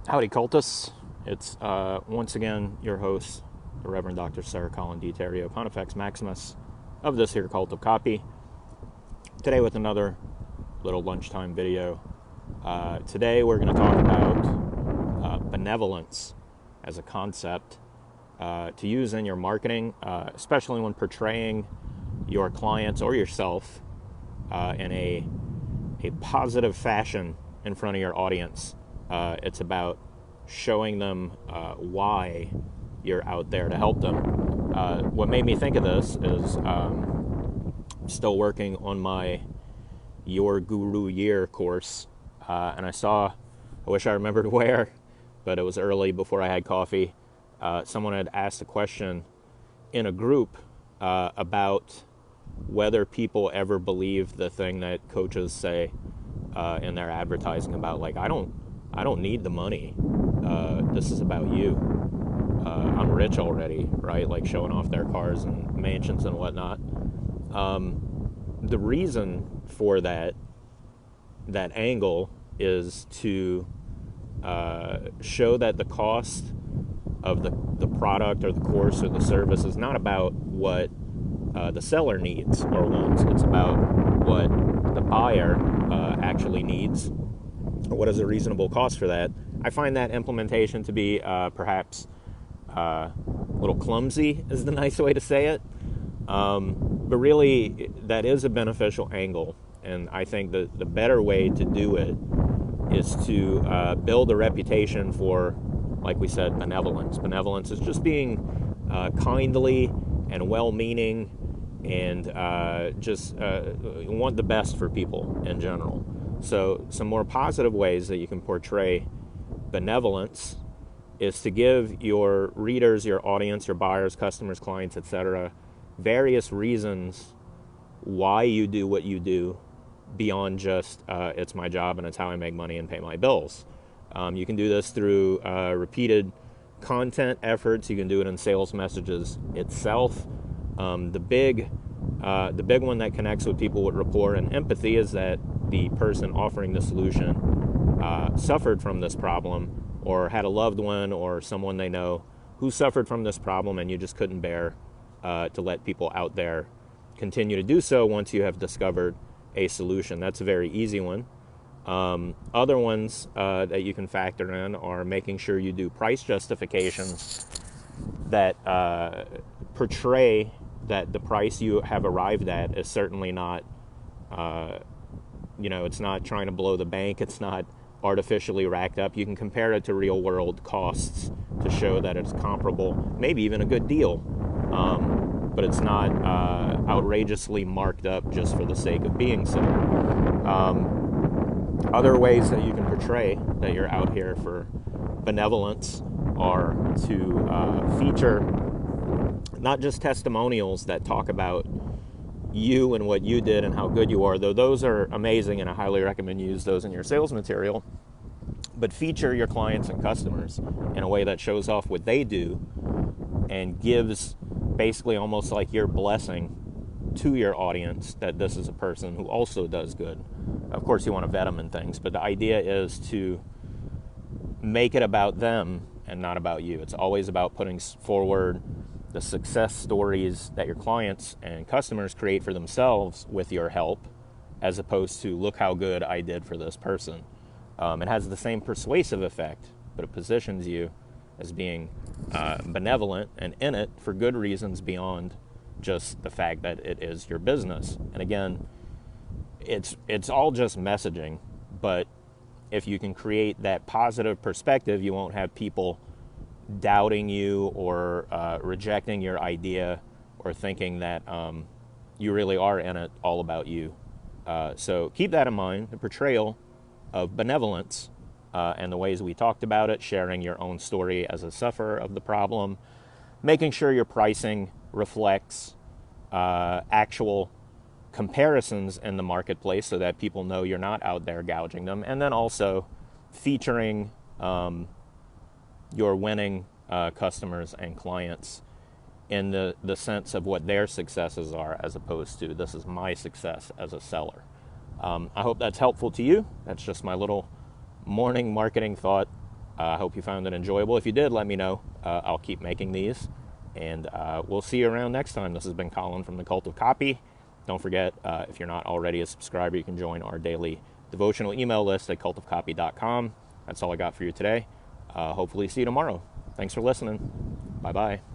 Howdy, cultists. It's once again your host, the Reverend Dr. Sarah Colin D. Terrio, Pontifex Maximus of this here cult of copy. Today with another little lunchtime video. Today we're going to talk about benevolence as a concept to use in your marketing, especially when portraying your clients or yourself in a positive fashion in front of your audience. It's about showing them why you're out there to help them. What made me think of this is still working on my Your Guru Year course, and I wish I remembered where, but it was early before I had coffee. Someone had asked a question in a group about whether people ever believe the thing that coaches say in their advertising about, like, I don't need the money. This is about you. I'm rich already, right? Like showing off their cars and mansions and whatnot. The reason for that angle is to show that the cost of the product or the course or the service is not about what the seller needs or wants. It's about what the buyer actually needs, or what is a reasonable cost for that. I find that implementation to be perhaps a little clumsy, is the nice way to say it. But really, that is a beneficial angle. And I think the better way to do it is to build a reputation for, like we said, benevolence. Benevolence is just being kindly and well-meaning and just want the best for people in general. So some more positive ways that you can portray benevolence is to give your readers, your audience, your buyers, customers, clients, etc., various reasons why you do what you do beyond just it's my job and it's how I make money and pay my bills. You can do this through repeated content efforts. You can do it in sales messages itself. The big one that connects with people with rapport and empathy is that the person offering the solution suffered from this problem, or had a loved one or someone they know who suffered from this problem, and you just couldn't bear to let people out there continue to do so once you have discovered a solution. That's a very easy one. Other ones that you can factor in are making sure you do price justifications that portray that the price you have arrived at is certainly not, it's not trying to blow the bank. It's not artificially racked up. You can compare it to real world costs to show that it's comparable, maybe even a good deal. But it's not outrageously marked up just for the sake of being so. Other ways that you can portray that you're out here for benevolence are to feature not just testimonials that talk about you and what you did and how good you are, though those are amazing and I highly recommend you use those in your sales material, but feature your clients and customers in a way that shows off what they do and gives basically almost like your blessing to your audience that this is a person who also does good. Of course, you want to vet them and things, but the idea is to make it about them and not about you. It's always about putting forward the success stories that your clients and customers create for themselves with your help, as opposed to, look how good I did for this person. It has the same persuasive effect, but it positions you as being benevolent and in it for good reasons beyond just the fact that it is your business. And again, it's all just messaging, but if you can create that positive perspective, you won't have people doubting you or rejecting your idea or thinking that you really are in it all about you. So keep that in mind, the portrayal of benevolence and the ways we talked about it, sharing your own story as a sufferer of the problem, making sure your pricing reflects actual comparisons in the marketplace so that people know you're not out there gouging them, and then also featuring your winning customers and clients in the sense of what their successes are, as opposed to, this is my success as a seller. I hope that's helpful to you. That's just my little morning marketing thought. I hope you found it enjoyable. If you did, let me know. I'll keep making these. And we'll see you around next time. This has been Colin from the Cult of Copy. Don't forget, if you're not already a subscriber, you can join our daily devotional email list at cultofcopy.com. That's all I got for you today. Hopefully see you tomorrow. Thanks for listening. Bye-bye.